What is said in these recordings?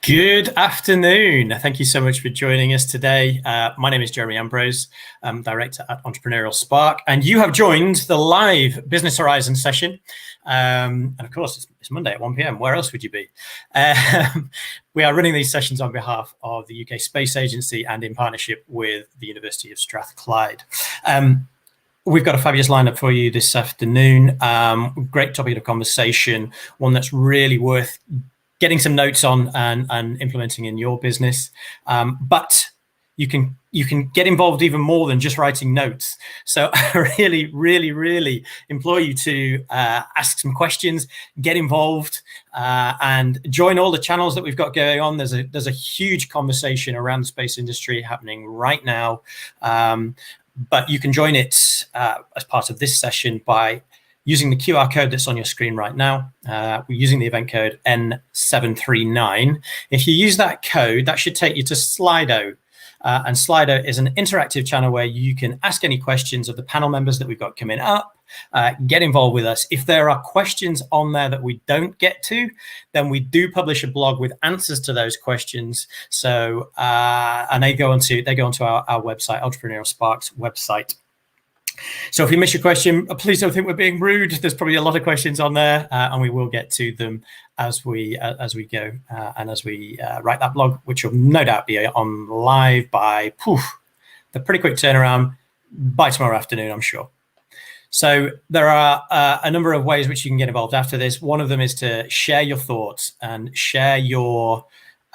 Good afternoon. Thank you so much for joining us today. My name is Jeremy Ambrose. I'm director at Entrepreneurial Spark, and you have joined the live Business Horizon session. And of course, it's Monday at 1 p.m. Where else would you be? We are running these sessions on behalf of the UK Space Agency and in partnership with the University of Strathclyde. We've got a fabulous lineup for you this afternoon. Great topic of conversation, one that's really worth getting some notes on and implementing in your business. But you can get involved even more than just writing notes. So I really implore you to ask some questions, get involved, and join all the channels that we've got going on. There's a huge conversation around the space industry happening right now. But you can join it as part of this session by using the QR code that's on your screen right now. We're using the event code N739. If you use that code, that should take you to Slido. And Slido is an interactive channel where you can ask any questions of the panel members that we've got coming up, get involved with us. If there are questions on there that we don't get to, then we do publish a blog with answers to those questions. So, and they go onto our website, Entrepreneurial Spark's website. So if you miss your question, please don't think we're being rude. There's probably a lot of questions on there, and we will get to them as we go and as we write that blog, which will no doubt be on live by the pretty quick turnaround by tomorrow afternoon, I'm sure. So there are a number of ways which you can get involved after this. One of them is to share your thoughts and share your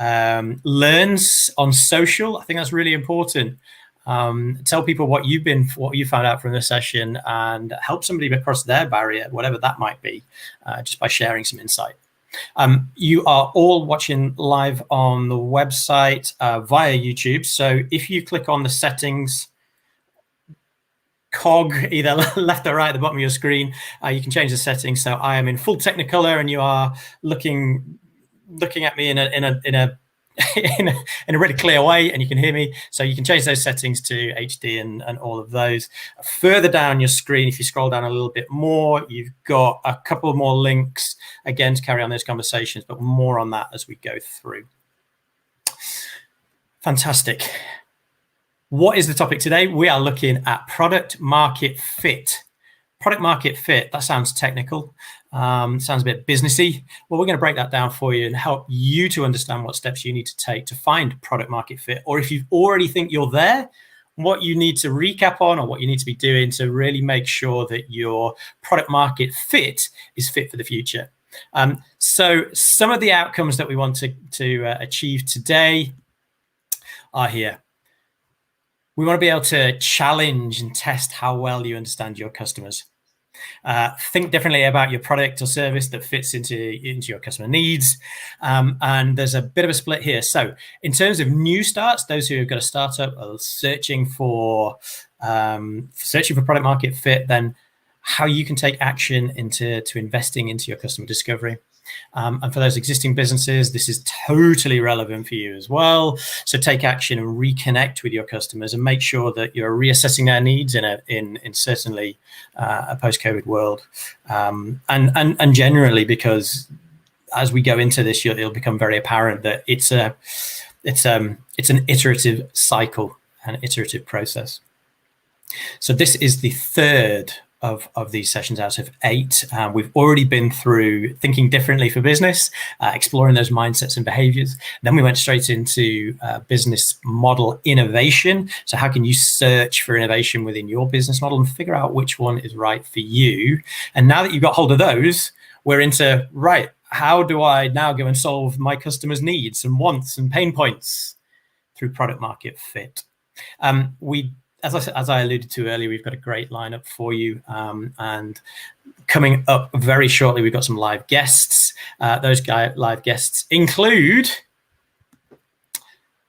learns on social. I think that's really important. Tell people what you found out from the session and help somebody across their barrier, whatever that might be, just by sharing some insight. You are all watching live on the website via YouTube. So if you click on the settings cog, either left or right at the bottom of your screen, you can change the settings. So I am in full Technicolor and you are looking at me in a really clear way, and you can hear me. So you can change those settings to HD and all of those. Further down your screen, if you scroll down a little bit more, you've got a couple more links, again, to carry on those conversations, but more on that as we go through. Fantastic. What is the topic today? We are looking at product market fit. Product market fit, that sounds technical, sounds a bit businessy. Well, we're going to break that down for you and help you to understand what steps you need to take to find product market fit. Or if you already think you're there, what you need to recap on or what you need to be doing to really make sure that your product market fit is fit for the future. So some of the outcomes that we want to achieve today are here. We want to be able to challenge and test how well you understand your customers. Think differently about your product or service that fits into your customer needs. And there's a bit of a split here. So in terms of new starts, those who have got a startup are searching for product market fit, then how you can take action into investing into your customer discovery. And for those existing businesses, this is totally relevant for you as well. So take action and reconnect with your customers and make sure that you're reassessing their needs in certainly a post-COVID world. And generally, because as we go into this, it'll become very apparent that it's an iterative cycle, an iterative process. So this is the third of these sessions out of 8. We've already been through thinking differently for business, exploring those mindsets and behaviors. Then we went straight into business model innovation. So how can you search for innovation within your business model and figure out which one is right for you? And now that you've got hold of those, we're into, right, how do I now go and solve my customers' needs and wants and pain points through product market fit? As I alluded to earlier, we've got a great lineup for you. And coming up very shortly, we've got some live guests. Those live guests include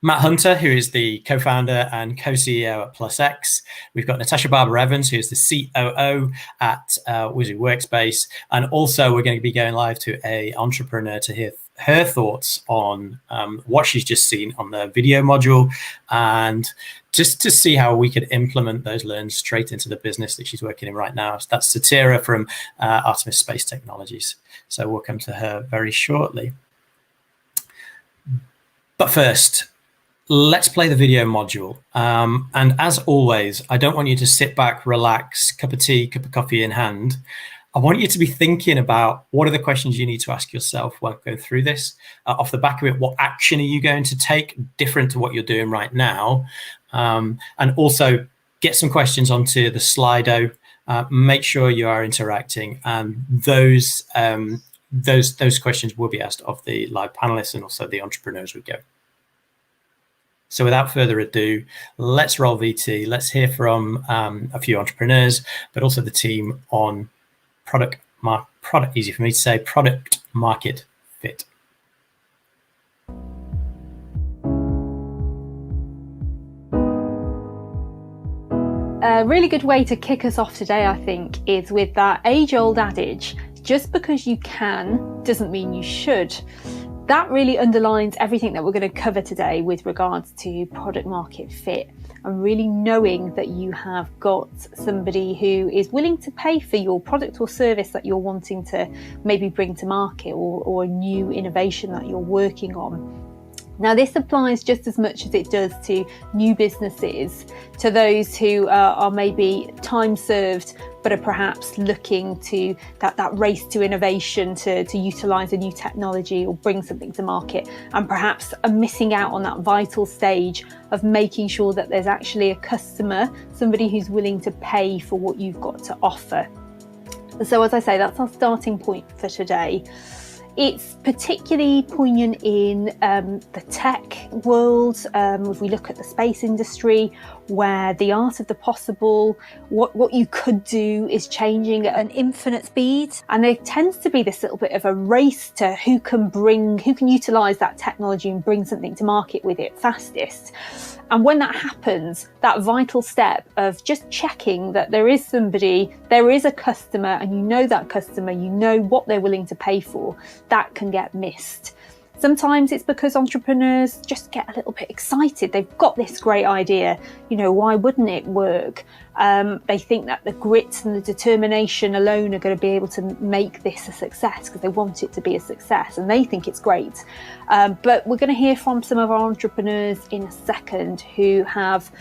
Matt Hunter, who is the co-founder and co-CEO at PlusX. We've got Natasha Barber-Evans, who is the COO at Wizard Workspace. And also, we're going to be going live to an entrepreneur to hear her thoughts on what she's just seen on the video module, and just to see how we could implement those learns straight into the business that she's working in right now. So that's Satira from Artemis Space Technologies. So we'll come to her very shortly. But first, let's play the video module. And as always, I don't want you to sit back, relax, cup of tea, cup of coffee in hand. I want you to be thinking about what are the questions you need to ask yourself while going through this. Off the back of it, what action are you going to take different to what you're doing right now? And also get some questions onto the Slido. Make sure you are interacting, and those questions will be asked of the live panelists and also the entrepreneurs we go. So without further ado, let's roll VT. Let's hear from a few entrepreneurs, but also the team on product, easy for me to say, product market fit. A really good way to kick us off today, I think, is with that age-old adage, just because you can doesn't mean you should. That really underlines everything that we're going to cover today with regards to product market fit, and really knowing that you have got somebody who is willing to pay for your product or service that you're wanting to maybe bring to market, or a new innovation that you're working on. Now, this applies just as much as it does to new businesses, to those who are maybe time served, but are perhaps looking to that race to innovation to utilise a new technology or bring something to market, and perhaps are missing out on that vital stage of making sure that there's actually a customer, somebody who's willing to pay for what you've got to offer. So as I say, that's our starting point for today. It's particularly poignant in the tech world. If we look at the space industry, where the art of the possible, what you could do is changing at an infinite speed. And there tends to be this little bit of a race to who can utilise that technology and bring something to market with it fastest. And when that happens, that vital step of just checking that there is somebody, there is a customer, and you know that customer, you know what they're willing to pay for, that can get missed. Sometimes it's because entrepreneurs just get a little bit excited. They've got this great idea, why wouldn't it work? They think that the grit and the determination alone are going to be able to make this a success because they want it to be a success and they think it's great. But we're going to hear from some of our entrepreneurs in a second who have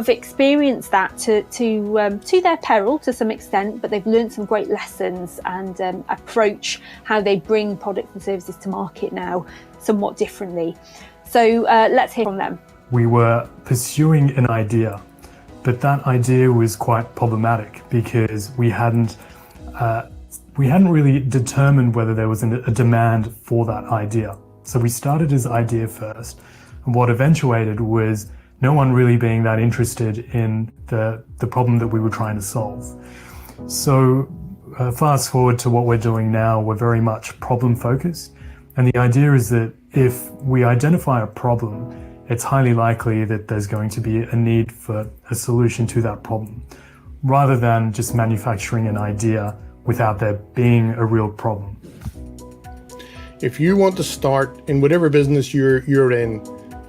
experienced that to their peril to some extent, but they've learned some great lessons and approach how they bring products and services to market now somewhat differently. So let's hear from them. We were pursuing an idea, but that idea was quite problematic because we hadn't really determined whether there was a demand for that idea. So we started as idea first, and what eventuated was no one really being that interested in the problem that we were trying to solve. So fast forward to what we're doing now, we're very much problem focused. And the idea is that if we identify a problem, it's highly likely that there's going to be a need for a solution to that problem, rather than just manufacturing an idea without there being a real problem. If you want to start in whatever business you're in,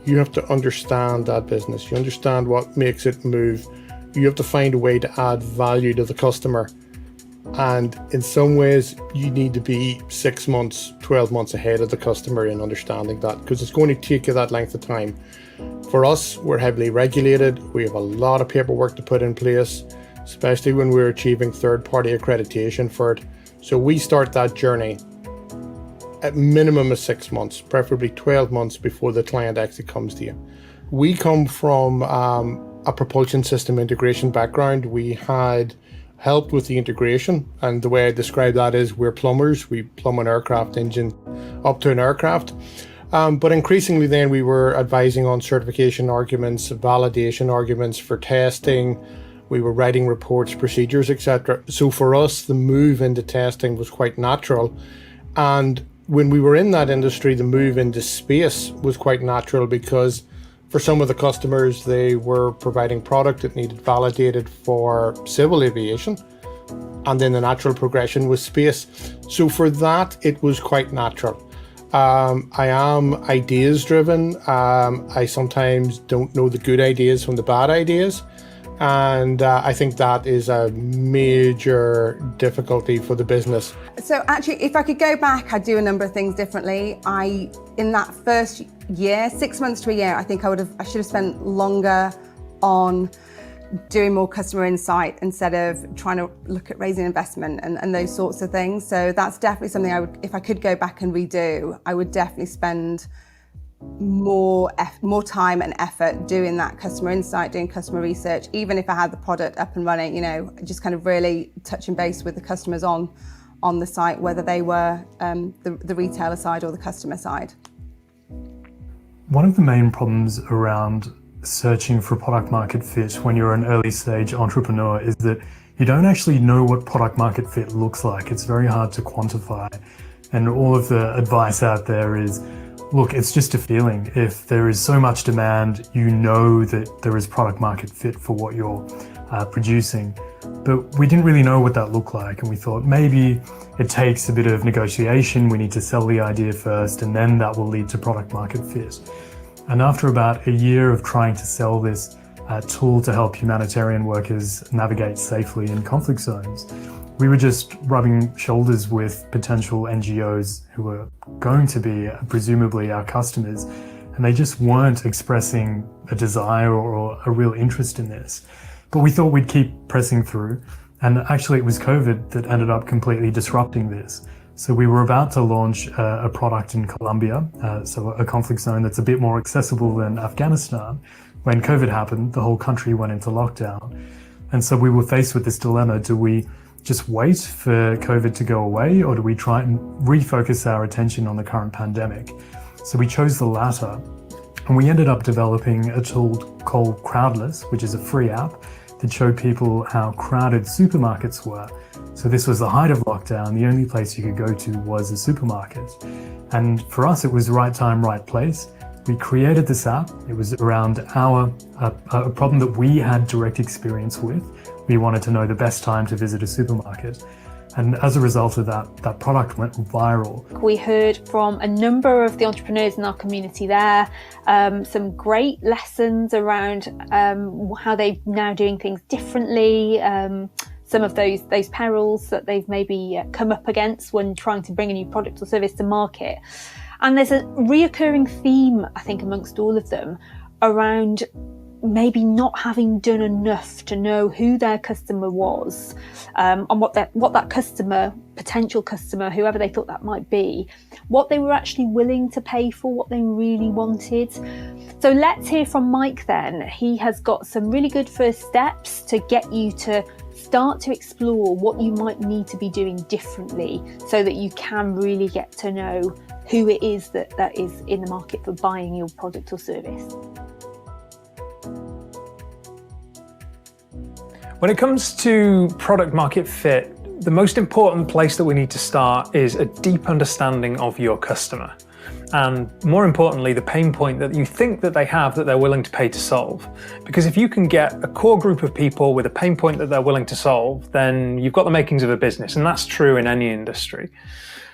you have to understand that business. You understand what makes it move. You have to find a way to add value to the customer. And in some ways, you need to be 6 months, 12 months ahead of the customer in understanding that, because it's going to take you that length of time. For us, we're heavily regulated. We have a lot of paperwork to put in place, especially when we're achieving third-party accreditation for it. So we start that journey at minimum of 6 months, preferably 12 months before the client actually comes to you. We come from a propulsion system integration background. We had helped with the integration, and the way I describe that is we're plumbers. We plumb an aircraft engine up to an aircraft. But increasingly then we were advising on certification arguments, validation arguments for testing. We were writing reports, procedures, etc. So for us, the move into testing was quite natural. And when we were in that industry, the move into space was quite natural, because for some of the customers, they were providing product that needed validated for civil aviation, and then the natural progression was space. So for that, it was quite natural. I am ideas driven. I sometimes don't know the good ideas from the bad ideas. And I think that is a major difficulty for the business. So actually, if I could go back, I'd do a number of things differently. In that first year, 6 months to a year, I think I should have spent longer on doing more customer insight instead of trying to look at raising investment and those sorts of things. So that's definitely something if I could go back and redo, I would definitely spend more time and effort doing that customer insight, doing customer research, even if I had the product up and running, just kind of really touching base with the customers on the site, whether they were the retailer side or the customer side. One of the main problems around searching for product market fit when you're an early stage entrepreneur is that you don't actually know what product market fit looks like. It's very hard to quantify. And all of the advice out there is, look, it's just a feeling. If there is so much demand, you know that there is product market fit for what you're producing. But we didn't really know what that looked like. And we thought maybe it takes a bit of negotiation. We need to sell the idea first, and then that will lead to product market fit. And after about a year of trying to sell this tool to help humanitarian workers navigate safely in conflict zones, we were just rubbing shoulders with potential NGOs who were going to be presumably our customers, and they just weren't expressing a desire or a real interest in this. But we thought we'd keep pressing through, and actually it was COVID that ended up completely disrupting this. So we were about to launch a product in Colombia, so a conflict zone that's a bit more accessible than Afghanistan. When COVID happened, the whole country went into lockdown. And so we were faced with this dilemma. Do we just wait for COVID to go away, or do we try and refocus our attention on the current pandemic? So we chose the latter, and we ended up developing a tool called Crowdless, which is a free app that showed people how crowded supermarkets were. So this was the height of lockdown. The only place you could go to was a supermarket. And for us, it was right time, right place. We created this app. It was around a problem that we had direct experience with. We wanted to know the best time to visit a supermarket. And as a result of that, that product went viral. We heard from a number of the entrepreneurs in our community there, some great lessons around how they're now doing things differently, some of those perils that they've maybe come up against when trying to bring a new product or service to market. And there's a reoccurring theme, I think, amongst all of them around maybe not having done enough to know who their customer was, and what that customer, potential customer, whoever they thought that might be, what they were actually willing to pay for, what they really wanted. So let's hear from Mike then. He has got some really good first steps to get you to start to explore what you might need to be doing differently so that you can really get to know who it is that is in the market for buying your product or service. When it comes to product market fit, the most important place that we need to start is a deep understanding of your customer. And more importantly, the pain point that you think that they have that they're willing to pay to solve. Because if you can get a core group of people with a pain point that they're willing to solve, then you've got the makings of a business, and that's true in any industry.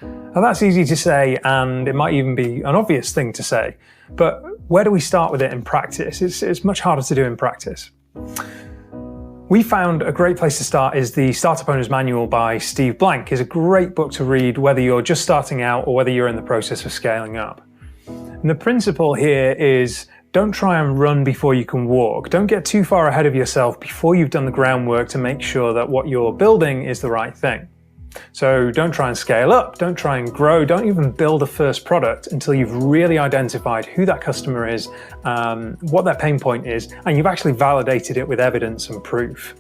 Now that's easy to say, and it might even be an obvious thing to say, but where do we start with it in practice? It's much harder to do in practice. We found a great place to start is the Startup Owner's Manual by Steve Blank. It's a great book to read whether you're just starting out or whether you're in the process of scaling up. And the principle here is don't try and run before you can walk. Don't get too far ahead of yourself before you've done the groundwork to make sure that what you're building is the right thing. So don't try and scale up, don't try and grow, don't even build a first product until you've really identified who that customer is, what their pain point is, and you've actually validated it with evidence and proof.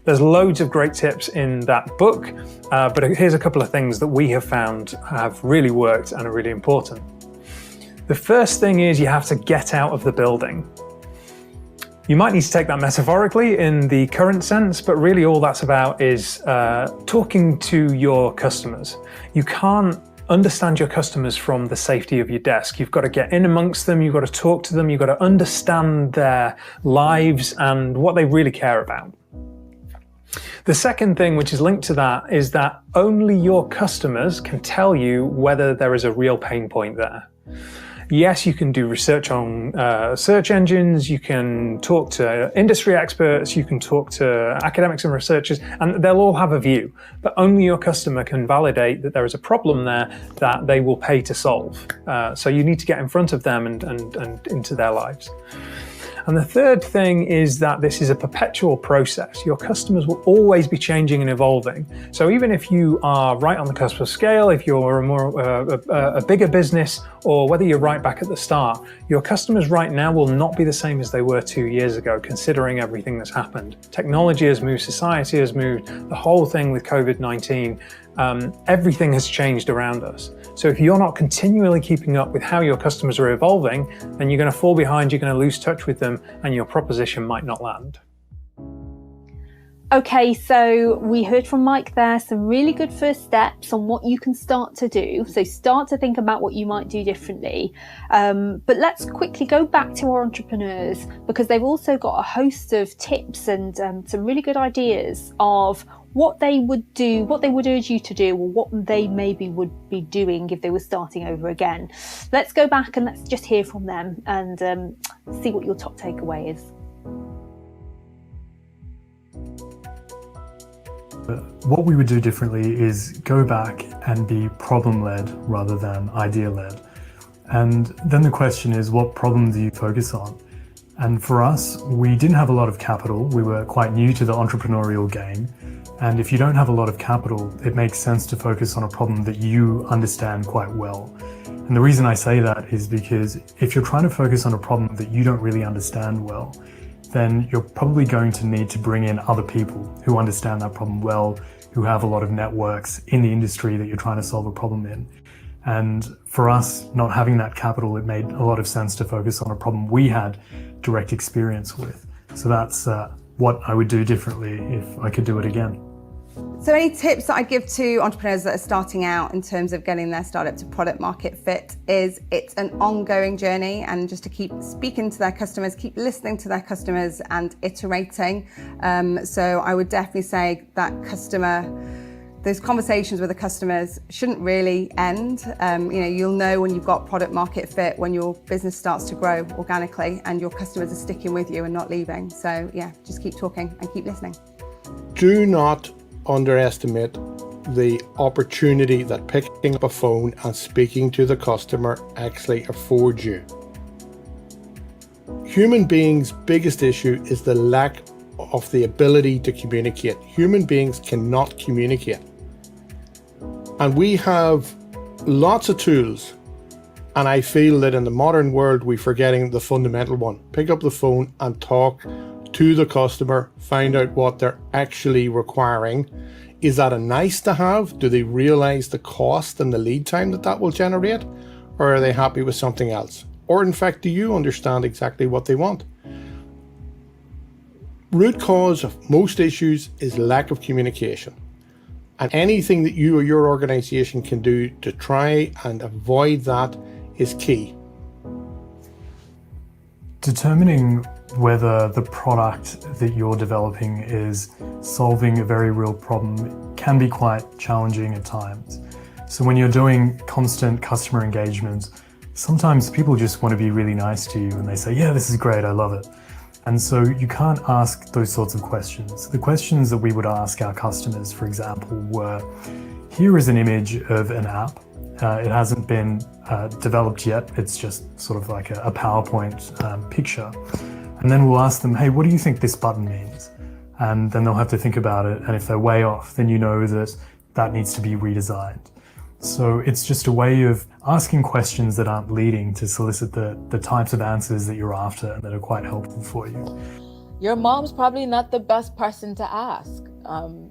There's loads of great tips in that book, but here's a couple of things that we have found have really worked and are really important. The first thing is you have to get out of the building. You might need to take that metaphorically in the current sense, but really all that's about is talking to your customers. You can't understand your customers from the safety of your desk. You've got to get in amongst them, you've got to talk to them, you've got to understand their lives and what they really care about. The second thing, which is linked to that, is that only your customers can tell you whether there is a real pain point there. Yes, you can do research on search engines, you can talk to industry experts, you can talk to academics and researchers, and they'll all have a view, but only your customer can validate that there is a problem there that they will pay to solve. So you need to get in front of them and into their lives. And the third thing is that this is a perpetual process. Your customers will always be changing and evolving. So even if you are right on the cusp of scale, if you're a bigger business, or whether you're right back at the start, your customers right now will not be the same as they were 2 years ago, considering everything that's happened. Technology has moved, society has moved, the whole thing with COVID-19, everything has changed around us. So if you're not continually keeping up with how your customers are evolving, then you're going to fall behind, you're going to lose touch with them, and your proposition might not land. Okay, so we heard from Mike there, some really good first steps on what you can start to do. So start to think about what you might do differently. But let's quickly go back to our entrepreneurs, because they've also got a host of tips and some really good ideas of what they would do, what they would urge you to do, or what they maybe would be doing if they were starting over again. Let's go back and let's just hear from them and see what your top takeaway is. What we would do differently is go back and be problem-led rather than idea-led. And then the question is, what problem do you focus on? And for us, we didn't have a lot of capital. We were quite new to the entrepreneurial game. And if you don't have a lot of capital, it makes sense to focus on a problem that you understand quite well. And the reason I say that is because if you're trying to focus on a problem that you don't really understand well, then you're probably going to need to bring in other people who understand that problem well, who have a lot of networks in the industry that you're trying to solve a problem in. And for us, not having that capital, it made a lot of sense to focus on a problem we had direct experience with. So that's what I would do differently if I could do it again. So any tips that I give to entrepreneurs that are starting out in terms of getting their startup to product market fit is it's an ongoing journey, and just to keep speaking to their customers, keep listening to their customers and iterating. So I would definitely say that those conversations with the customers shouldn't really end. You'll know when you've got product market fit when your business starts to grow organically and your customers are sticking with you and not leaving. So yeah, just keep talking and keep listening. Do not underestimate the opportunity that picking up a phone and speaking to the customer actually affords you. Human beings' biggest issue is the lack of the ability to communicate. Human beings cannot communicate. And we have lots of tools, and I feel that in the modern world we're forgetting the fundamental one. Pick up the phone and talk to the customer, find out what they're actually requiring. Is that a nice to have? Do they realize the cost and the lead time that will generate? Or are they happy with something else? Or in fact, do you understand exactly what they want? Root cause of most issues is lack of communication. And anything that you or your organization can do to try and avoid that is key. Determining whether the product that you're developing is solving a very real problem can be quite challenging at times. So when you're doing constant customer engagement, sometimes people just want to be really nice to you and they say, yeah, this is great, I love it. And so you can't ask those sorts of questions. The questions that we would ask our customers, for example, were, here is an image of an app. It hasn't been developed yet. It's just sort of like a PowerPoint picture. And then we'll ask them, hey, what do you think this button means? And then they'll have to think about it. And if they're way off, then you know that needs to be redesigned. So it's just a way of asking questions that aren't leading to solicit the types of answers that you're after and that are quite helpful for you. Your mom's probably not the best person to ask.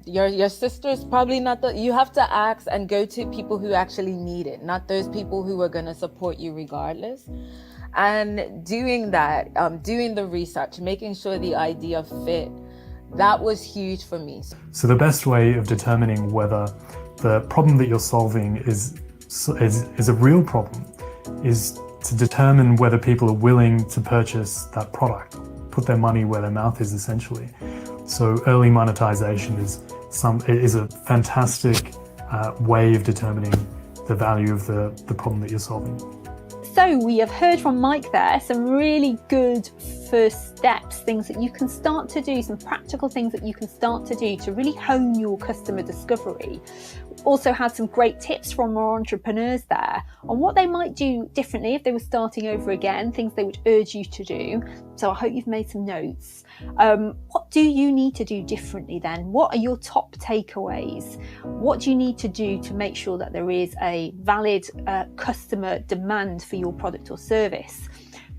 Your sister's probably not you have to ask and go to people who actually need it, not those people who are going to support you regardless. And doing that, doing the research, making sure the idea fit, that was huge for me. So the best way of determining whether the problem that you're solving is a real problem is to determine whether people are willing to purchase that product, put their money where their mouth is, essentially. So early monetization is a fantastic way of determining the value of the problem that you're solving. So we have heard from Mike there, some really good first steps, things that you can start to do, some practical things that you can start to do to really hone your customer discovery. Also had some great tips from our entrepreneurs there on what they might do differently if they were starting over again, things they would urge you to do. So I hope you've made some notes. What do you need to do differently then? What are your top takeaways? What do you need to do to make sure that there is a valid customer demand for your product or service?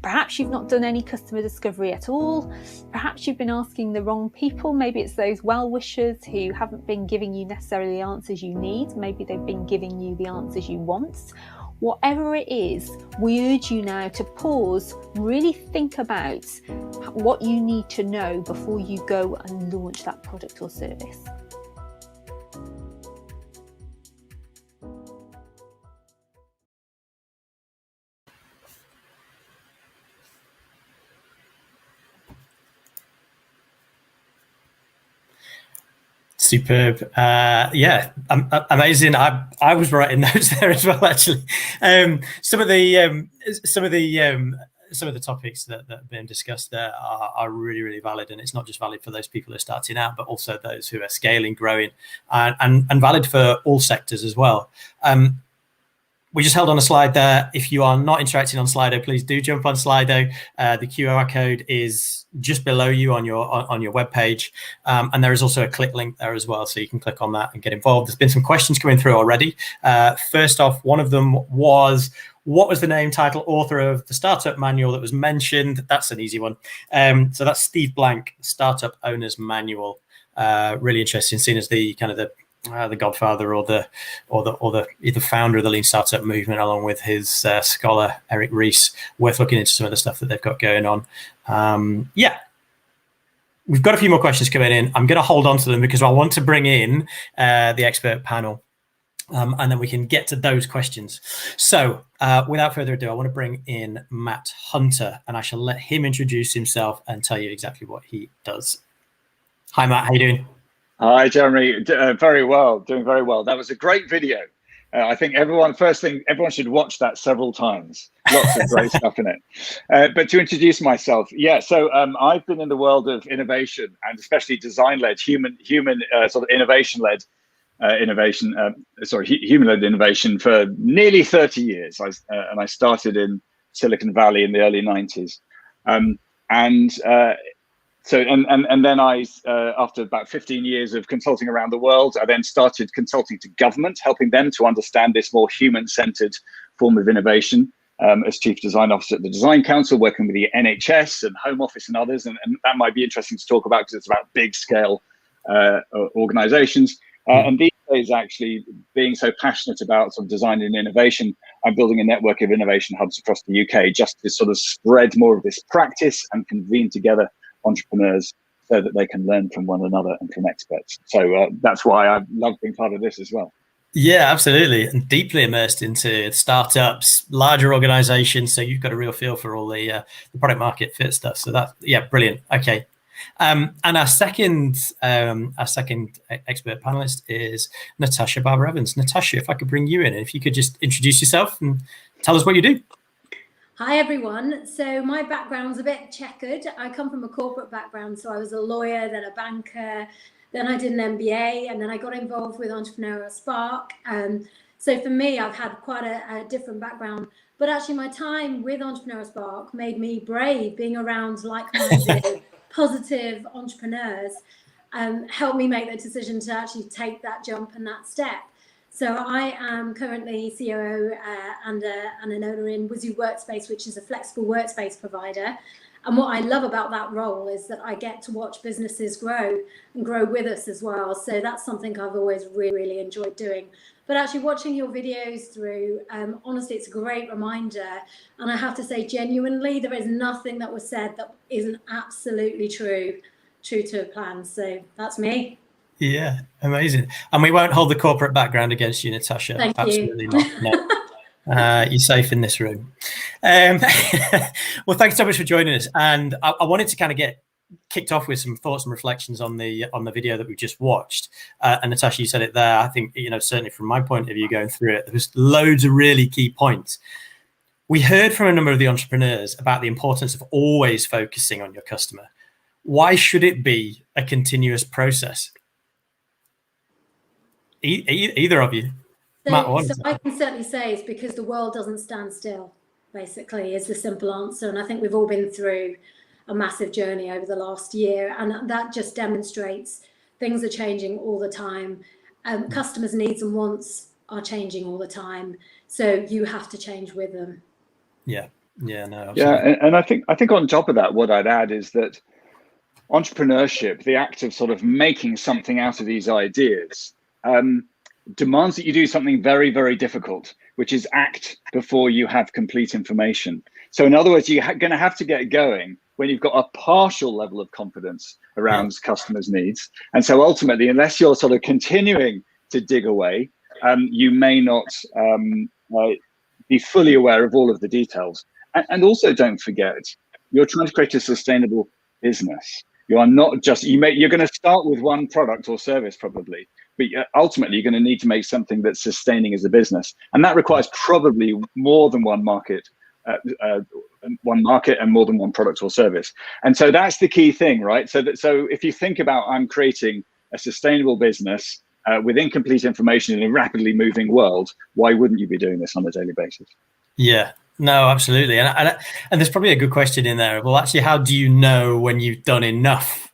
Perhaps you've not done any customer discovery at all. Perhaps you've been asking the wrong people. Maybe it's those well-wishers who haven't been giving you necessarily the answers you need. Maybe they've been giving you the answers you want. Whatever it is, we urge you now to pause, really think about what you need to know before you go and launch that product or service. Superb. Yeah, amazing. I was writing notes there as well, actually. Some of the topics that have been discussed there are really, really valid, and it's not just valid for those people who are starting out, but also those who are scaling, growing, and valid for all sectors as well. We just held on a slide there. If you are not interacting on Slido, please do jump on Slido. The QR code is just below you on your web page, and there is also a click link there as well, so you can click on that and get involved. There's been some questions coming through already. First off, one of them was, what was the name, title, author of the startup manual that was mentioned? That's an easy one. So that's Steve Blank, Startup Owner's Manual. Really interesting, seen as the kind of the godfather or the founder of the lean startup movement, along with his scholar Eric Ries. Worth looking into some of the stuff that they've got going on. Yeah, we've got a few more questions coming in. I'm going to hold on to them because I want to bring in the expert panel, and then we can get to those questions. So without further ado, I want to bring in Matt Hunter, and I shall let him introduce himself and tell you exactly what he does. Hi Matt, how you doing? Hi, Jeremy. Very well, doing very well. That was a great video. I think everyone should watch that several times. Lots of great stuff in it. But to introduce myself, yeah, so I've been in the world of innovation, and especially design-led, human sort of innovation-led human-led innovation for nearly 30 years. And I started in Silicon Valley in the early 90s. So then I, after about 15 years of consulting around the world, I then started consulting to government, helping them to understand this more human-centered form of innovation as Chief Design Officer at the Design Council, working with the NHS and Home Office and others. And that might be interesting to talk about because it's about big-scale organizations. And these days, actually, being so passionate about sort of design and innovation, I'm building a network of innovation hubs across the UK just to sort of spread more of this practice and convene together entrepreneurs so that they can learn from one another and from experts. So that's why I love being part of this as well. Yeah, absolutely. And deeply immersed into startups, larger organizations. So you've got a real feel for all the product market fit stuff. So that's, yeah, brilliant. Okay. And our second expert panelist is Natasha Barber Evans. Natasha, if I could bring you in, and if you could just introduce yourself and tell us what you do. Hi everyone. So my background's a bit checkered. I come from a corporate background, so I was a lawyer, then a banker, then I did an MBA, and then I got involved with Entrepreneurial Spark. So for me, I've had quite a different background, but actually my time with Entrepreneurial Spark made me brave. Being around like-minded, positive entrepreneurs helped me make the decision to actually take that jump and that step. So I am currently COO and an owner in Wizoo Workspace, which is a flexible workspace provider. And what I love about that role is that I get to watch businesses grow and grow with us as well. So that's something I've always really enjoyed doing. But actually watching your videos through, honestly, it's a great reminder. And I have to say, genuinely, there is nothing that was said that isn't absolutely true to plan. So that's me. Yeah, amazing. And we won't hold the corporate background against you, Natasha. Thank Absolutely you. not. No. You're safe in this room. Well, thanks so much for joining us. And I wanted to kind of get kicked off with some thoughts and reflections on the video that we just watched. And Natasha, you said it there. I think, certainly from my point of view going through it, there was loads of really key points. We heard from a number of the entrepreneurs about the importance of always focusing on your customer. Why should it be a continuous process? Either of you. So I can certainly say it's because the world doesn't stand still, basically, is the simple answer. And I think we've all been through a massive journey over the last year, and that just demonstrates things are changing all the time. Customers' needs and wants are changing all the time, so you have to change with them. No, absolutely. Yeah, and I think on top of that, what I'd add is that entrepreneurship, the act of sort of making something out of these ideas, demands that you do something very, very difficult, which is act before you have complete information. So in other words, you're going to have to get going when you've got a partial level of confidence around customers' needs. And so ultimately, unless you're sort of continuing to dig away, you may not be fully aware of all of the details. And also don't forget, you're trying to create a sustainable business. You are not just, you're going to start with one product or service probably, but ultimately you're going to need to make something that's sustaining as a business. And that requires probably more than one market and more than one product or service. And so that's the key thing, right? So if you think about, I'm creating a sustainable business with incomplete information in a rapidly moving world, why wouldn't you be doing this on a daily basis? Yeah. No, absolutely. And there's probably a good question in there. Well, actually, how do you know when you've done enough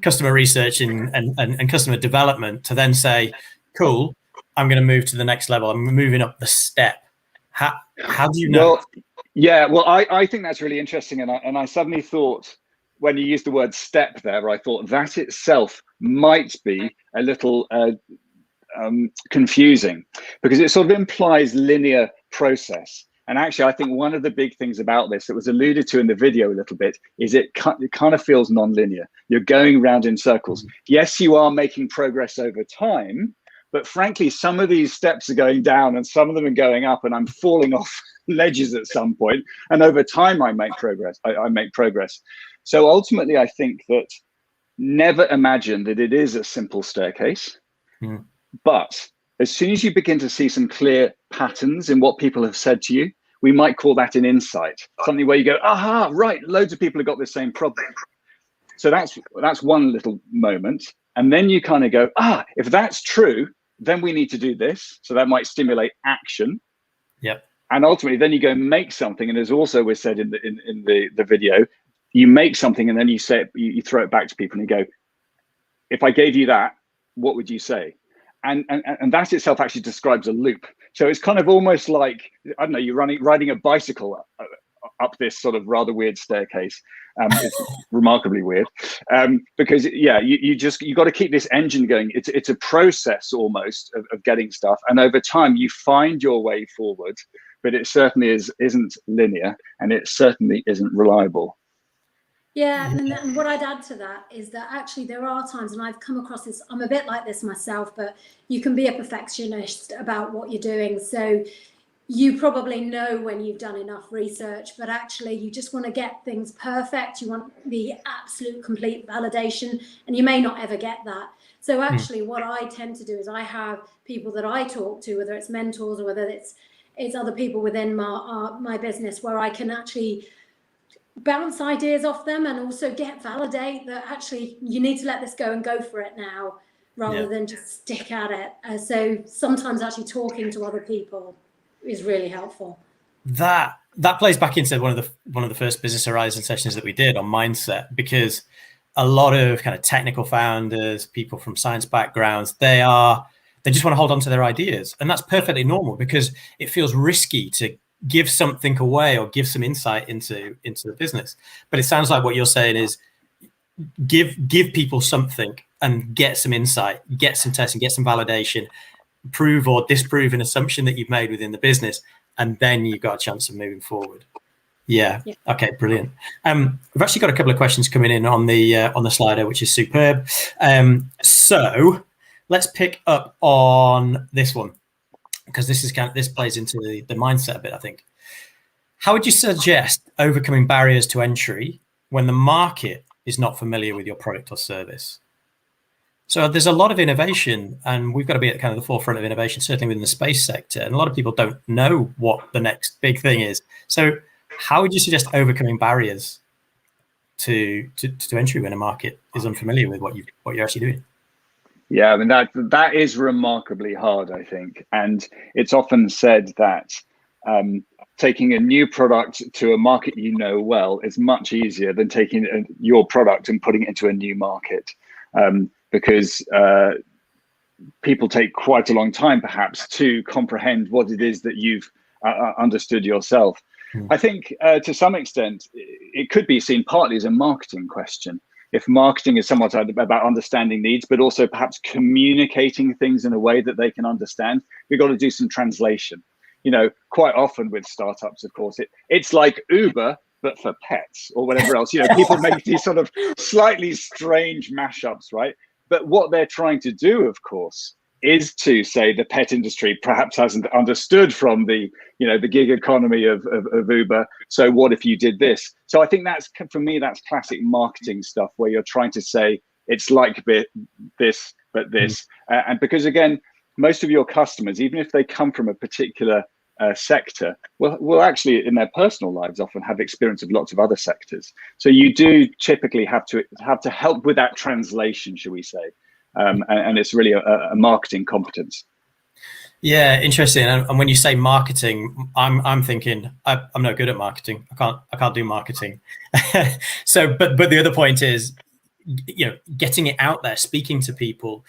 customer research and customer development to then say, cool, I'm going to move to the next level. I'm moving up the step. How do you know? Well, I think that's really interesting. And I suddenly thought, when you used the word step there, I thought that itself might be a little confusing, because it sort of implies linear process. And actually, I think one of the big things about this that was alluded to in the video a little bit is it kind of feels non-linear. You're going round in circles. Yes, you are making progress over time, but frankly, some of these steps are going down and some of them are going up, and I'm falling off ledges at some point. And over time, I make progress. I make progress. So ultimately, I think that never imagine that it is a simple staircase, but as soon as you begin to see some clear patterns in what people have said to you, we might call that an insight, something where you go, aha, right, loads of people have got the same problem. So that's one little moment. And then you kind of go, if that's true, then we need to do this. So that might stimulate action. Yep. And ultimately, then you go make something. And as also was said in the video, you make something and then you say, you throw it back to people and you go, if I gave you that, what would you say? And that itself actually describes a loop. So it's kind of almost like, I don't know, you're riding a bicycle up this sort of rather weird staircase. It's remarkably weird because you got to keep this engine going. It's a process almost of getting stuff, and over time you find your way forward. But it certainly isn't linear, and it certainly isn't reliable. Yeah, and what I'd add to that is that actually there are times, and I've come across this, I'm a bit like this myself, but you can be a perfectionist about what you're doing. So you probably know when you've done enough research, but actually you just want to get things perfect. You want the absolute complete validation, and you may not ever get that. So actually what I tend to do is I have people that I talk to, whether it's mentors or whether it's other people within my business, where I can actually bounce ideas off them and also validate that actually you need to let this go and go for it now, rather than just stick at it. So sometimes actually talking to other people is really helpful. That plays back into one of the first Business Horizon sessions that we did on mindset, because a lot of kind of technical founders, people from science backgrounds, they just want to hold on to their ideas, and that's perfectly normal because it feels risky to give something away or give some insight into the business. But it sounds like what you're saying is give people something and get some insight, get some testing, get some validation, prove or disprove an assumption that you've made within the business, and then you've got a chance of moving forward. Yeah. Okay, brilliant. We've actually got a couple of questions coming in on the Slido, which is superb. So let's pick up on this one, because this plays into the mindset a bit, I think. How would you suggest overcoming barriers to entry when the market is not familiar with your product or service? So there's a lot of innovation, and we've got to be at kind of the forefront of innovation, certainly within the space sector. And a lot of people don't know what the next big thing is. So how would you suggest overcoming barriers to entry when a market is unfamiliar with what you're actually doing? Yeah, I mean, that is remarkably hard, I think. And it's often said that taking a new product to a market you know well is much easier than taking your product and putting it into a new market, because people take quite a long time, perhaps, to comprehend what it is that you've understood yourself. I think to some extent, it could be seen partly as a marketing question. If marketing is somewhat about understanding needs, but also perhaps communicating things in a way that they can understand, we've got to do some translation. You know, quite often with startups, of course, it's like Uber, but for pets or whatever else. You know, people make these sort of slightly strange mashups, right? But what they're trying to do, of course, is to say the pet industry perhaps hasn't understood from the, you know, the gig economy of Uber. So what if you did this? So I think that's, for me, that's classic marketing stuff where you're trying to say it's like this, but this. And because, again, most of your customers, even if they come from a particular sector, will actually in their personal lives often have experience of lots of other sectors. So you do typically have to help with that translation, shall we say. And it's really a marketing competence. Yeah, interesting. And when you say marketing, I'm thinking I'm not good at marketing. I can't do marketing. So, but the other point is, you know, getting it out there, speaking to people,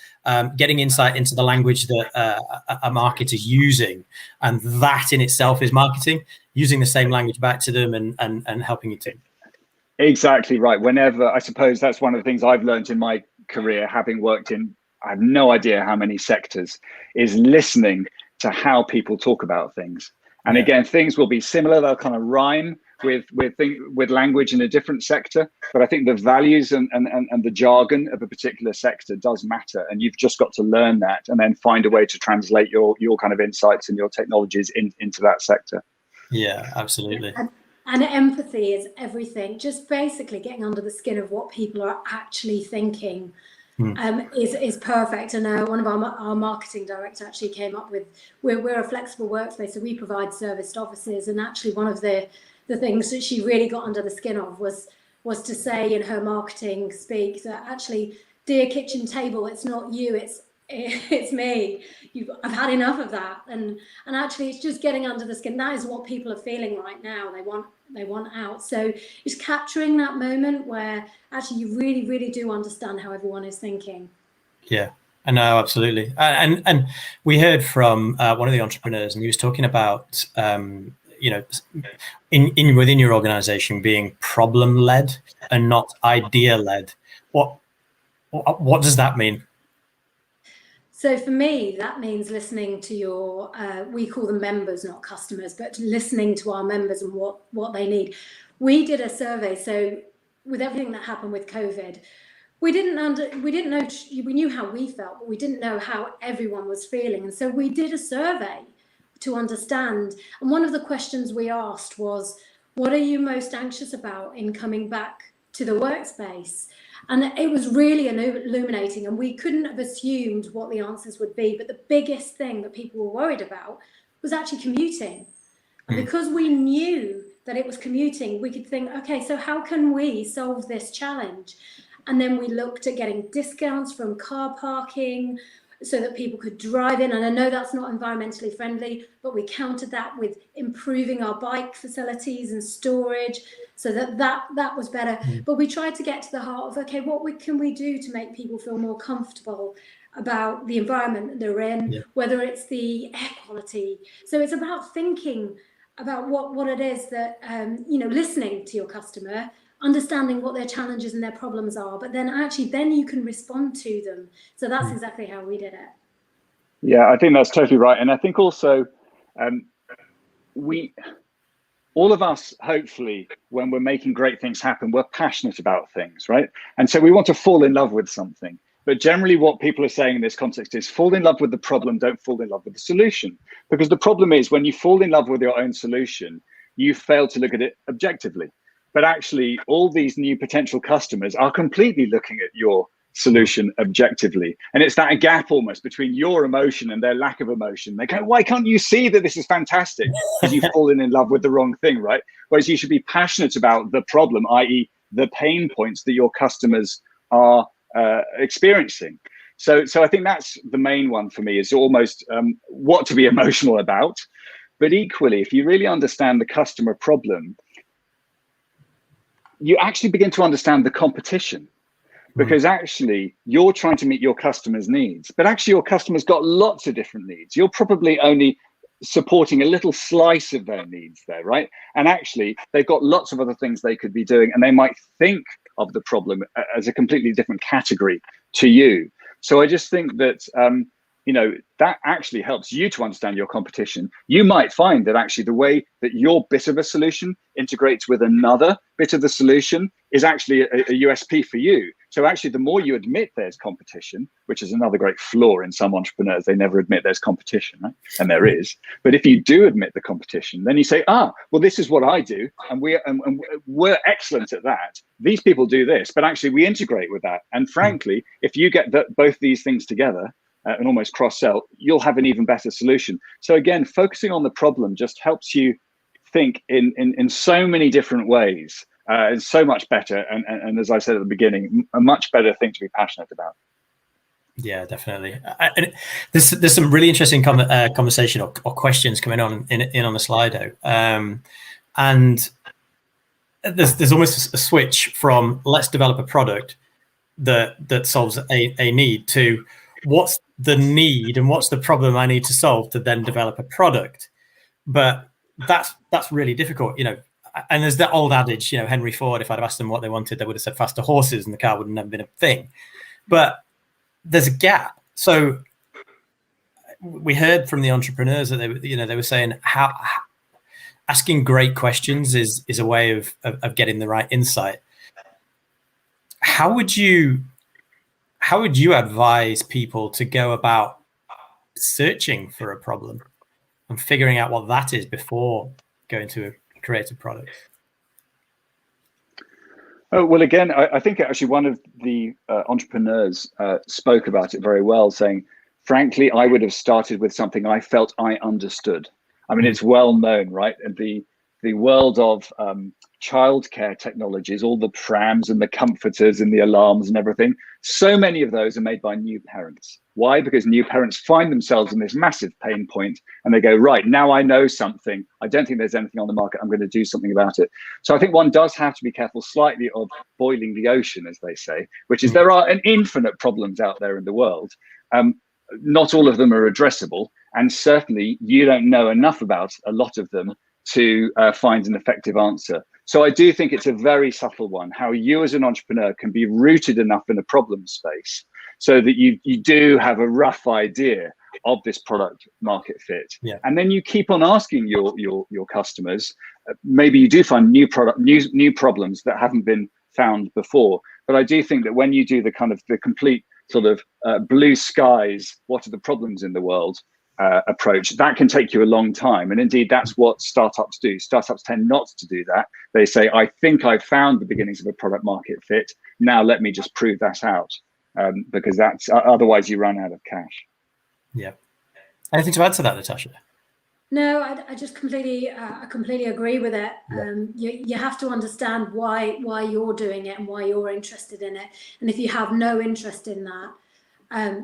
getting insight into the language that a market is using, and that in itself is marketing. Using the same language back to them and helping you to. Exactly right. Whenever, I suppose that's one of the things I've learned in my career, having worked in, I have no idea how many sectors, is listening to how people talk about things. And again, things will be similar. They'll kind of rhyme with language in a different sector. But I think the values and the jargon of a particular sector does matter. And you've just got to learn that and then find a way to translate your kind of insights and your technologies into that sector. Yeah, absolutely. And empathy is everything. Just basically getting under the skin of what people are actually thinking is perfect. And one of our marketing director actually came up with, we're a flexible workspace, so we provide serviced offices. And actually one of the things that she really got under the skin of was to say in her marketing speak that actually, dear kitchen table, it's not you, it's me. I've had enough of that, and actually it's just getting under the skin. That is what people are feeling right now. They want out. So it's capturing that moment where actually you really, really do understand how everyone is thinking. Yeah, I know, absolutely. And we heard from one of the entrepreneurs, and he was talking about you know, within your organization being problem led and not idea led. What does that mean? So for me, that means listening to your, we call them members, not customers, but listening to our members and what they need. We did a survey. So with everything that happened with COVID, we didn't know, we knew how we felt, but we didn't know how everyone was feeling. And so we did a survey to understand. And one of the questions we asked was, what are you most anxious about in coming back to the workspace? And it was really illuminating, and we couldn't have assumed what the answers would be. But the biggest thing that people were worried about was actually commuting. And because we knew that it was commuting, we could think, okay, so how can we solve this challenge? And then we looked at getting discounts from car parking so that people could drive in. And I know that's not environmentally friendly, but we countered that with improving our bike facilities and storage so that was better. But we tried to get to the heart of, okay, what can we do to make people feel more comfortable about the environment that they're in, whether it's the air quality. So it's about thinking about what it is that, listening to your customer, understanding what their challenges and their problems are, but then you can respond to them. So that's exactly how we did it. Yeah, I think that's totally right. And I think also all of us, hopefully, when we're making great things happen, we're passionate about things, right? And so we want to fall in love with something. But generally what people are saying in this context is fall in love with the problem, don't fall in love with the solution. Because the problem is when you fall in love with your own solution, you fail to look at it objectively. But actually, all these new potential customers are completely looking at your solution objectively. And it's that gap almost between your emotion and their lack of emotion. They go, why can't you see that this is fantastic? Because you've fallen in love with the wrong thing, right? Whereas you should be passionate about the problem, i.e. the pain points that your customers are experiencing. So I think that's the main one for me, is almost what to be emotional about. But equally, if you really understand the customer problem, you actually begin to understand the competition. Because actually you're trying to meet your customers' needs, but actually your customers got lots of different needs. You're probably only supporting a little slice of their needs there, right? And actually they've got lots of other things they could be doing, and they might think of the problem as a completely different category to you. So I just think that, you know, that actually helps you to understand your competition. You might find that actually the way that your bit of a solution integrates with another bit of the solution is actually a USP for you. So actually, the more you admit there's competition, which is another great flaw in some entrepreneurs, they never admit there's competition, right? And there is. But if you do admit the competition, then you say, well, this is what I do, and we're excellent at that. These people do this, but actually we integrate with that. And frankly, if you get both these things together, and almost cross-sell, you'll have an even better solution. So again, focusing on the problem just helps you think in so many different ways. It's so much better, and as I said at the beginning, a much better thing to be passionate about. Yeah, definitely. There's some really interesting conversation or questions coming on in on the Slido, and there's almost a switch from let's develop a product that solves a need to what's the need and what's the problem I need to solve to then develop a product. But that's really difficult, you know. And there's that old adage, you know, Henry Ford, if I'd have asked them what they wanted, they would have said faster horses and the car would have never been a thing. But there's a gap. So we heard from the entrepreneurs that they were saying how asking great questions is a way of getting the right insight. How would you advise people to go about searching for a problem and figuring out what that is before going to create a product? Oh, well, again, I think actually one of the entrepreneurs spoke about it very well, saying, frankly, I would have started with something I felt I understood. I mean, it's well known, right? The world of childcare technologies, all the prams and the comforters and the alarms and everything, so many of those are made by new parents. Why? Because new parents find themselves in this massive pain point and they go, right, now I know something. I don't think there's anything on the market. I'm going to do something about it. So I think one does have to be careful slightly of boiling the ocean, as they say, which is there are an infinite problems out there in the world. Not all of them are addressable. And certainly you don't know enough about a lot of them to find an effective answer. So I do think it's a very subtle one, how you as an entrepreneur can be rooted enough in a problem space so that you do have a rough idea of this product market fit. Yeah. And then you keep on asking your customers, maybe you do find new problems that haven't been found before. But I do think that when you do the complete sort of blue skies, what are the problems in the world approach, that can take you a long time. And indeed, that's what startups do. Startups tend not to do that. They say, I think I've found the beginnings of a product market fit. Now let me just prove that out, because that's otherwise you run out of cash. Yeah. Anything to add to that, Natasha? No, I just completely agree with it. You have to understand why you're doing it and why you're interested in it. And if you have no interest in that,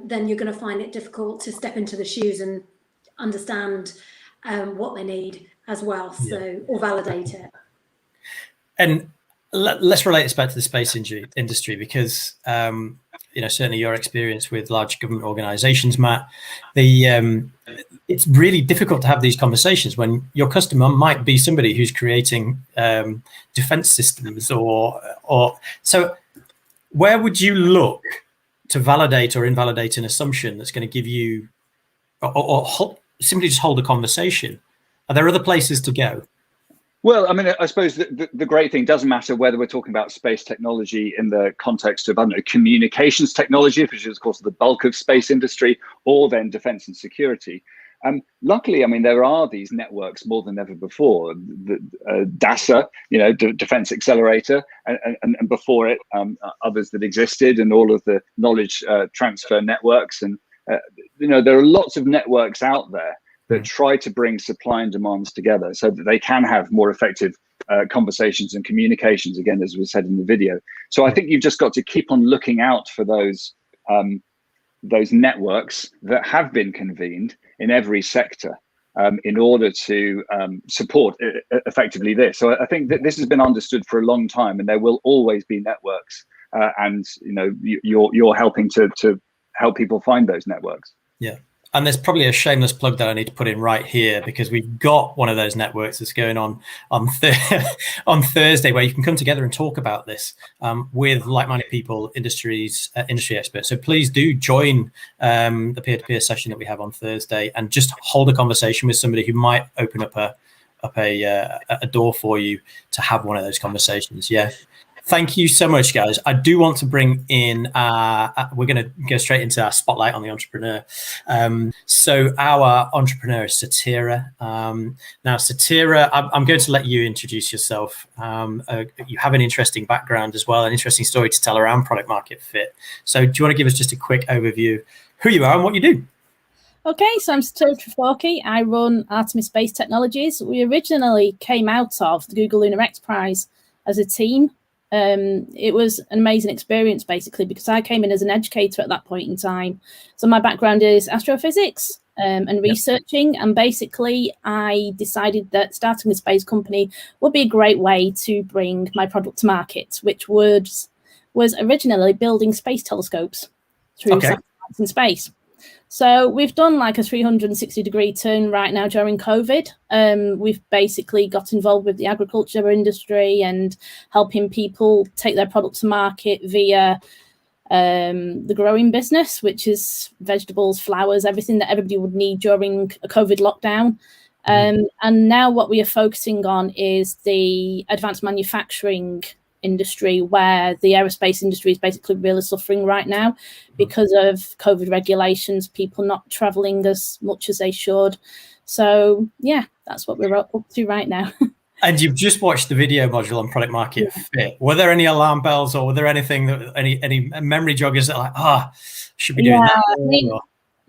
then you're going to find it difficult to step into the shoes and understand what they need as well, or validate it. And let's relate this back to the space industry, because certainly your experience with large government organizations, Matt, it's really difficult to have these conversations when your customer might be somebody who's creating defense systems or so. Where would you look to validate or invalidate an assumption that's going to give you, or simply just hold a conversation? Are there other places to go? Well, I mean, I suppose the great thing doesn't matter whether we're talking about space technology in the context of, I don't know, communications technology, which is, of course, the bulk of space industry, or then defense and security. Luckily, I mean, there are these networks more than ever before. The DASA, Defense Accelerator, and before it, others that existed, and all of the knowledge transfer networks. And, there are lots of networks out there that try to bring supply and demands together so that they can have more effective conversations and communications, again, as was said in the video. So I think you've just got to keep on looking out for those networks that have been convened in every sector in order to support effectively this. So I think that this has been understood for a long time, and there will always be networks, and you're helping to help people find those networks. Yeah. And there's probably a shameless plug that I need to put in right here, because we've got one of those networks that's going on Thursday, where you can come together and talk about this with like-minded people, industry experts. So please do join the peer-to-peer session that we have on Thursday, and just hold a conversation with somebody who might open up a door for you to have one of those conversations. Yeah. Thank you so much, guys. I do want to bring in, we're going to go straight into our spotlight on the entrepreneur. So our entrepreneur is Satira. Now, Satira, I'm going to let you introduce yourself. You have an interesting background as well, an interesting story to tell around product market fit. So do you want to give us just a quick overview of who you are and what you do? Okay, so I'm Satira Triforky. I run Artemis Space Technologies. We originally came out of the Google Lunar X Prize as a team. It was an amazing experience, basically, because I came in as an educator at that point in time. So my background is astrophysics and researching. And basically, I decided that starting a space company would be a great way to bring my product to market, which was originally building space telescopes through satellites in space. So we've done like a 360-degree turn right now during COVID. We've basically got involved with the agriculture industry and helping people take their product to market via the growing business, which is vegetables, flowers, everything that everybody would need during a COVID lockdown. And now what we are focusing on is the advanced manufacturing industry, where the aerospace industry is basically really suffering right now because of COVID regulations, people not traveling as much as they should. So yeah, that's what we're up to right now. And you've just watched the video module on product market fit. Were there any alarm bells, or were there anything that any memory joggers that like, should be doing that?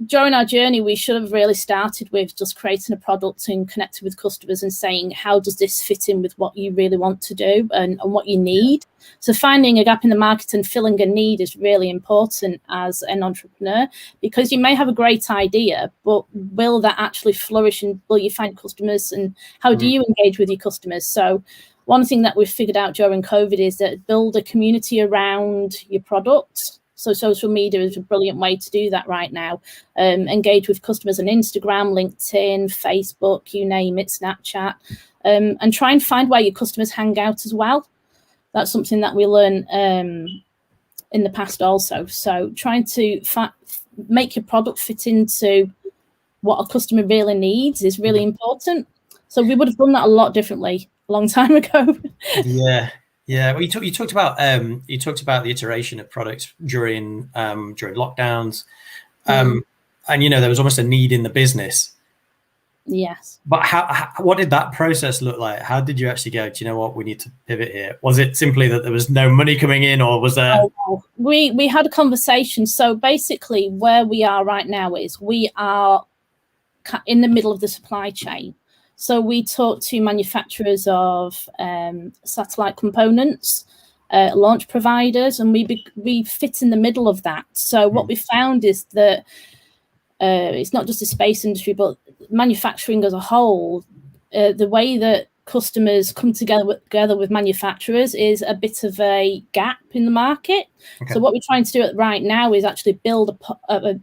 During our journey, we should have really started with just creating a product and connecting with customers and saying, how does this fit in with what you really want to do and what you need? So finding a gap in the market and filling a need is really important as an entrepreneur, because you may have a great idea, but will that actually flourish, and will you find customers, and how do you engage with your customers? So one thing that we've figured out during COVID is that build a community around your product. So social media is a brilliant way to do that right now. Engage with customers on Instagram, LinkedIn, Facebook, you name it, Snapchat, and try and find where your customers hang out as well. That's something that we learned in the past also. So trying to make your product fit into what a customer really needs is really important. So we would have done that a lot differently a long time ago. Yeah, well, you talked about the iteration of products during lockdowns, and there was almost a need in the business. Yes. But what did that process look like? How did you actually go, do you know what, we need to pivot here? Was it simply that there was no money coming in, or was there? We had a conversation. So basically, where we are right now is we are in the middle of the supply chain. So we talk to manufacturers of satellite components, launch providers, and we fit in the middle of that. So what we found is that it's not just the space industry, but manufacturing as a whole. The way that customers come together with manufacturers is a bit of a gap in the market. Okay. So what we're trying to do right now is actually build a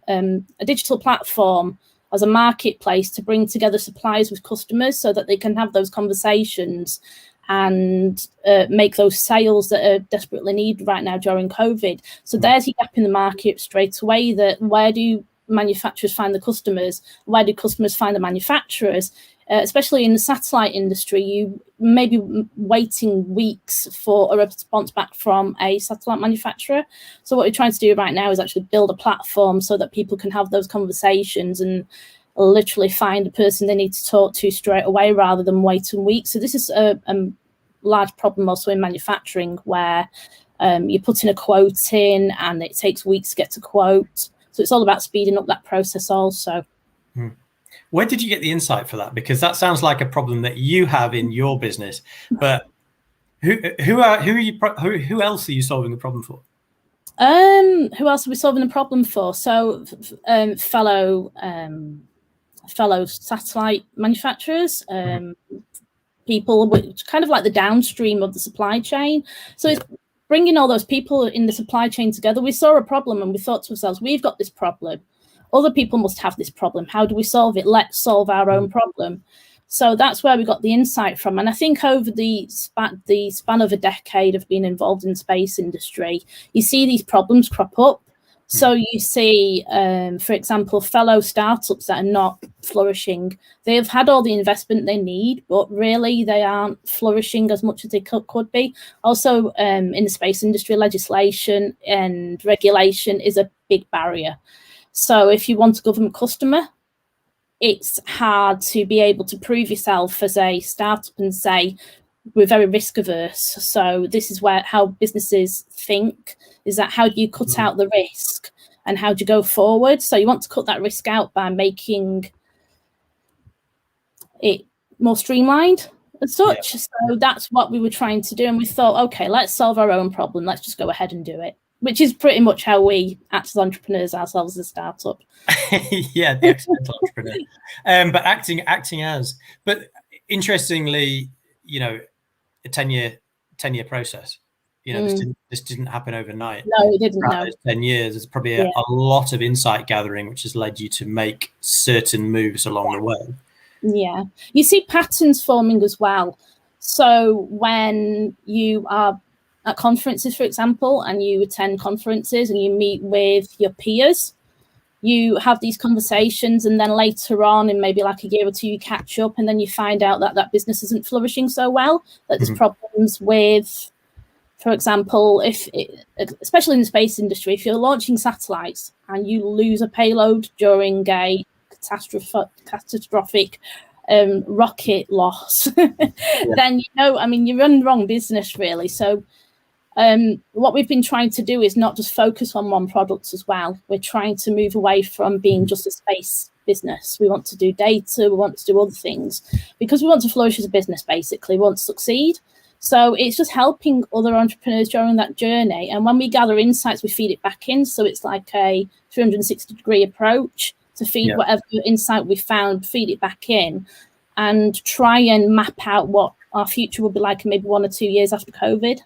digital platform as a marketplace to bring together suppliers with customers so that they can have those conversations and make those sales that are desperately needed right now during COVID. So there's a gap in the market straight away, that where do manufacturers find the customers? Where do customers find the manufacturers? Especially in the satellite industry, you may be waiting weeks for a response back from a satellite manufacturer. So what we're trying to do right now is actually build a platform so that people can have those conversations and literally find the person they need to talk to straight away rather than waiting weeks. So this is a large problem also in manufacturing, where you're putting a quote in and it takes weeks to get to quote. So it's all about speeding up that process also. Where did you get the insight for that? Because that sounds like a problem that you have in your business, but who else are you solving the problem for? Who else are we solving the problem for? So fellow satellite manufacturers, people which kind of like the downstream of the supply chain. So it's bringing all those people in the supply chain together. We saw a problem and we thought to ourselves, we've got this problem. Other people must have this problem. How do we solve it? Let's solve our own problem. So that's where we got the insight from. And I think over the span of a decade of being involved in the space industry, you see these problems crop up. So you see, for example, fellow startups that are not flourishing. They have had all the investment they need, but really they aren't flourishing as much as they could be. Also, in the space industry, legislation and regulation is a big barrier. So if you want a government customer, it's hard to be able to prove yourself as a startup and say, we're very risk averse. So this is how businesses think, is that how do you cut out the risk and how do you go forward? So you want to cut that risk out by making it more streamlined as such. So that's what we were trying to do. And we thought, okay, let's solve our own problem. Let's just go ahead and do it, which is pretty much how we act as entrepreneurs ourselves as a startup. Yeah, the accidental entrepreneur. But acting as. But interestingly, you know, a 10-year process. You know, this didn't happen overnight. No, it didn't. No. 10 years. There's probably a lot of insight gathering, which has led you to make certain moves along the way. Yeah, you see patterns forming as well. So when you are at conferences, for example, and you attend conferences and you meet with your peers, you have these conversations, and then later on in maybe like a year or two, you catch up and then you find out that that business isn't flourishing so well, that there's problems with, for example, especially in the space industry, if you're launching satellites and you lose a payload during a catastrophic rocket loss, then, you know, I mean, you run the wrong business really. So what we've been trying to do is not just focus on one product as well. We're trying to move away from being just a space business. We want to do data, we want to do other things, because we want to flourish as a business, basically. We want to succeed. So it's just helping other entrepreneurs during that journey. And when we gather insights, we feed it back in. So it's like a 360-degree approach to feed whatever insight we found, feed it back in, and try and map out what our future will be like in maybe 1 or 2 years after COVID.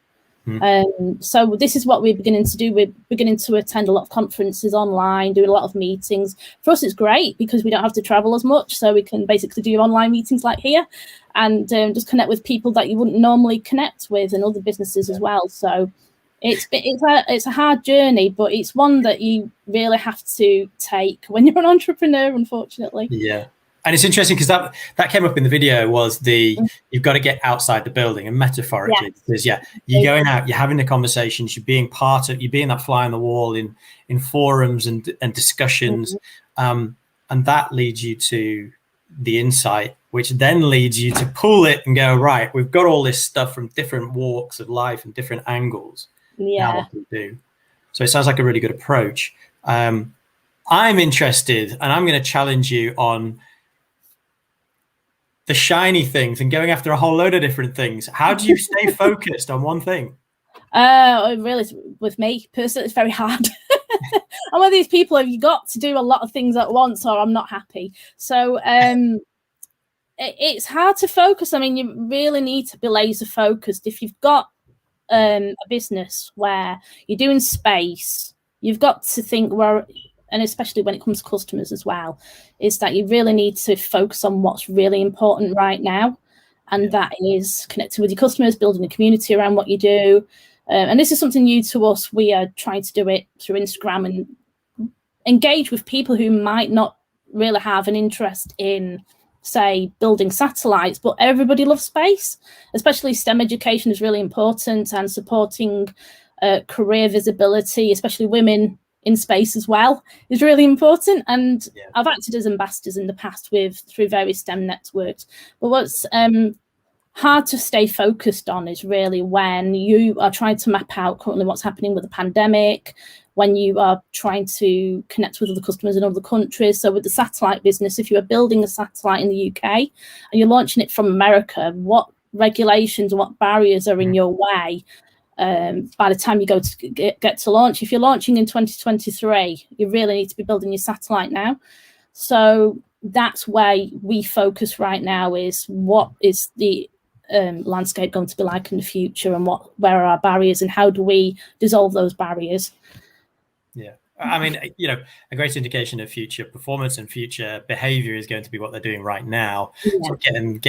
So this is what we're beginning to do. We're beginning to attend a lot of conferences online, doing a lot of meetings. For us, it's great because we don't have to travel as much. So we can basically do online meetings like here and just connect with people that you wouldn't normally connect with, and other businesses as well. So it's a hard journey, but it's one that you really have to take when you're an entrepreneur, unfortunately. Yeah. And it's interesting because that came up in the video, was you've got to get outside the building, and metaphorically, because you're going out, you're having the conversations, you're being that fly on the wall in forums and discussions, and that leads you to the insight, which then leads you to pull it and go, right, we've got all this stuff from different walks of life and different angles. Now what do we do? So it sounds like a really good approach. I'm interested, and I'm going to challenge you on the shiny things and going after a whole load of different things. How do you stay focused on one thing? Really, with me personally, it's very hard. I'm one of these people, have you got to do a lot of things at once or I'm not happy. So it's hard to focus. I mean, you really need to be laser focused. If you've got a business where you're doing space, you've got to think where, and especially when it comes to customers as well, is that you really need to focus on what's really important right now. And that is connecting with your customers, building a community around what you do. And this is something new to us. We are trying to do it through Instagram and engage with people who might not really have an interest in, say, building satellites, but everybody loves space. Especially STEM education is really important, and supporting career visibility, especially women in space as well is really important. And I've acted as ambassadors in the past through various STEM networks. But what's hard to stay focused on is really when you are trying to map out currently what's happening with the pandemic, when you are trying to connect with other customers in other countries. So with the satellite business, if you are building a satellite in the UK and you're launching it from America, what regulations and what barriers are in your way by the time you go to get to launch? If you're launching in 2023, you really need to be building your satellite now. So that's where we focus right now, is what is the landscape going to be like in the future, and where are our barriers, and how do we dissolve those barriers? Yeah, I mean, a great indication of future performance and future behavior is going to be what they're doing right now. So being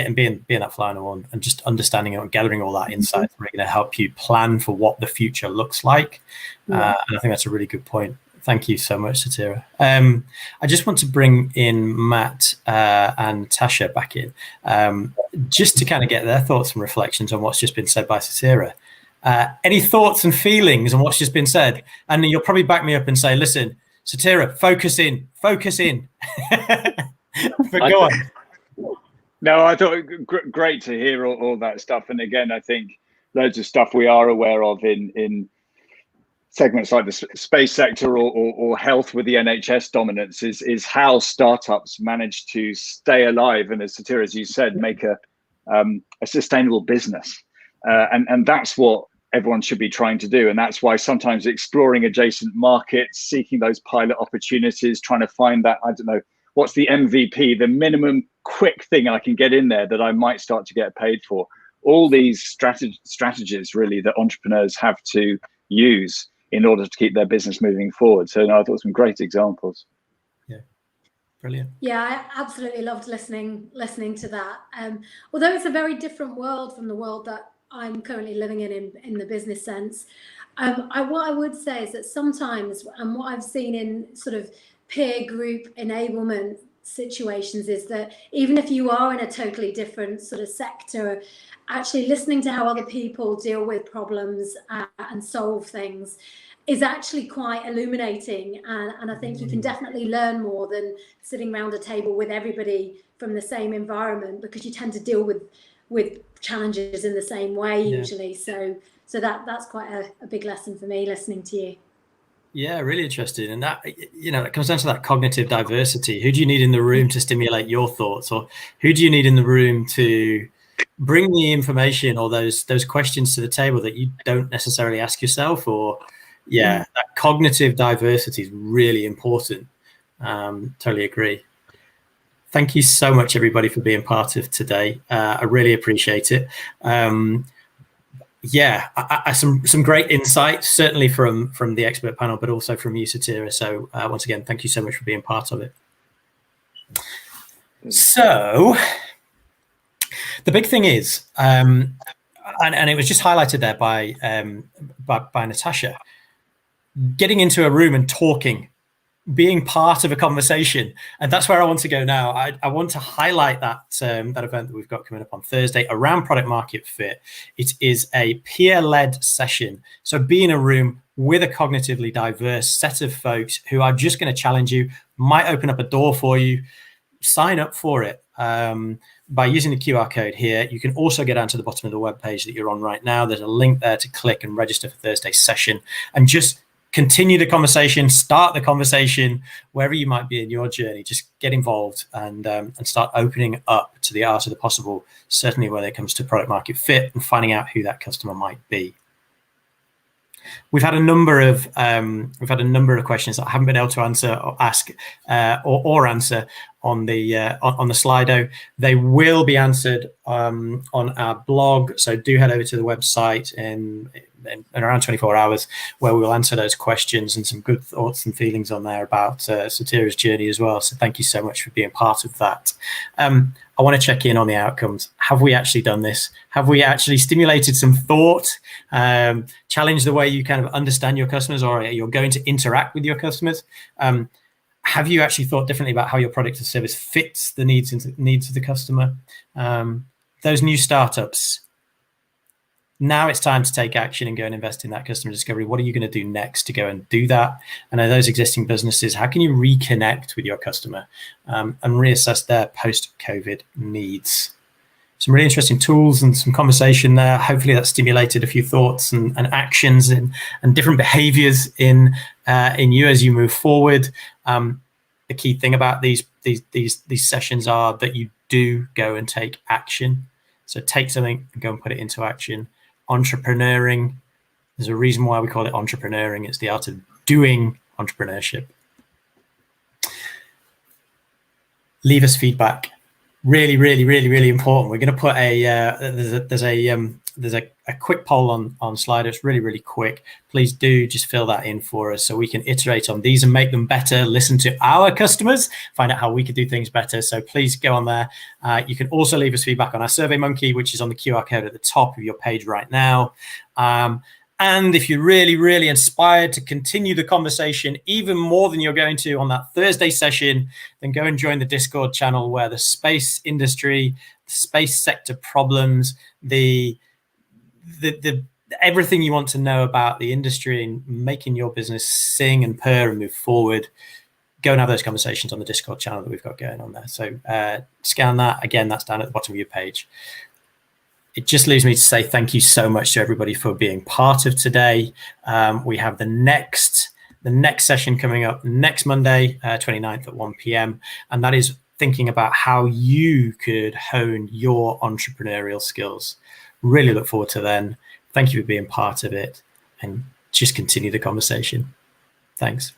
that fly on the wall and just understanding it and gathering all that insight, really going to help you plan for what the future looks like. And I think that's a really good point. Thank you so much, Satira. I just want to bring in Matt and Tasha back in, just to kind of get their thoughts and reflections on what's just been said by Satira. Any thoughts and feelings on what's just been said? And you'll probably back me up and say, listen, Satira, focus in. But go on. No, I thought great to hear all that stuff. And again, I think loads of stuff we are aware of in segments like the space sector or health with the NHS dominance is how startups manage to stay alive. And as Satira, as you said, make a sustainable business. And that's what everyone should be trying to do. And that's why sometimes exploring adjacent markets, seeking those pilot opportunities, trying to find that, I don't know, what's the MVP, the minimum quick thing I can get in there that I might start to get paid for. All these strategies really that entrepreneurs have to use in order to keep their business moving forward. So I thought some great examples. Yeah, brilliant. Yeah, I absolutely loved listening to that. Although it's a very different world from the world that I'm currently living in the business sense. What I would say is that sometimes, and what I've seen in sort of peer group enablement situations, is that even if you are in a totally different sort of sector, actually listening to how other people deal with problems and solve things is actually quite illuminating. And I think you can definitely learn more than sitting around a table with everybody from the same environment, because you tend to deal with challenges in the same way usually. So that's quite a big lesson for me listening to you. Yeah, really interesting. And that, it comes down to that cognitive diversity. Who do you need in the room to stimulate your thoughts, or who do you need in the room to bring the information or those questions to the table that you don't necessarily ask yourself? Or that cognitive diversity is really important. Totally agree. Thank you so much, everybody, for being part of today. I really appreciate it. Some great insights, certainly from the expert panel, but also from you, Satira. So once again, thank you so much for being part of it. So the big thing is, and it was just highlighted there by Natasha, getting into a room and talking, being part of a conversation. And that's where I want to go now. I want to highlight that event that we've got coming up on Thursday around product market fit. It is a peer-led session. So be in a room with a cognitively diverse set of folks who are just going to challenge you, might open up a door for you. Sign up for it by using the QR code here. You can also get down to the bottom of the webpage that you're on right now. There's a link there to click and register for Thursday's session, and just continue the conversation, start the conversation wherever you might be in your journey. Just get involved and start opening up to the art of the possible, certainly when it comes to product market fit and finding out who that customer might be. We've had a number of questions that I haven't been able to ask or answer on the Slido. They will be answered on our blog. So do head over to the website in around 24 hours, where we will answer those questions and some good thoughts and feelings on there about Satira's journey as well. So thank you so much for being part of that. I want to check in on the outcomes. Have we actually done this? Have we actually stimulated some thought, challenged the way you kind of understand your customers, or you're going to interact with your customers? Have you actually thought differently about how your product or service fits the needs of the customer? Those new startups, Now it's time to take action and go and invest in that customer discovery. What are you going to do next to go and do that? And are those existing businesses, how can you reconnect with your customer and reassess their post-COVID needs? Some really interesting tools and some conversation there. Hopefully that stimulated a few thoughts and actions and different behaviors in you as you move forward. The key thing about these sessions are that you do go and take action. So take something and go and put it into action. Entrepreneuring, there's a reason why we call it entrepreneuring. It's the art of doing entrepreneurship. Leave us feedback. Really, really, really, really important. We're going to put there's a quick poll on Slido. It's really, really quick. Please do just fill that in for us so we can iterate on these and make them better, listen to our customers, find out how we could do things better. So please go on there. You can also leave us feedback on our SurveyMonkey, which is on the QR code at the top of your page right now. And if you're really, really inspired to continue the conversation even more than you're going to on that Thursday session, then go and join the Discord channel where the space industry, the space sector problems, the everything you want to know about the industry and making your business sing and purr and move forward, go and have those conversations on the Discord channel that we've got going on there. So scan that. Again, that's down at the bottom of your page. It just leaves me to say thank you so much to everybody for being part of today. We have the next session coming up next Monday, 29th at 1 p.m. And that is thinking about how you could hone your entrepreneurial skills. Really look forward to then. Thank you for being part of it and just continue the conversation. Thanks.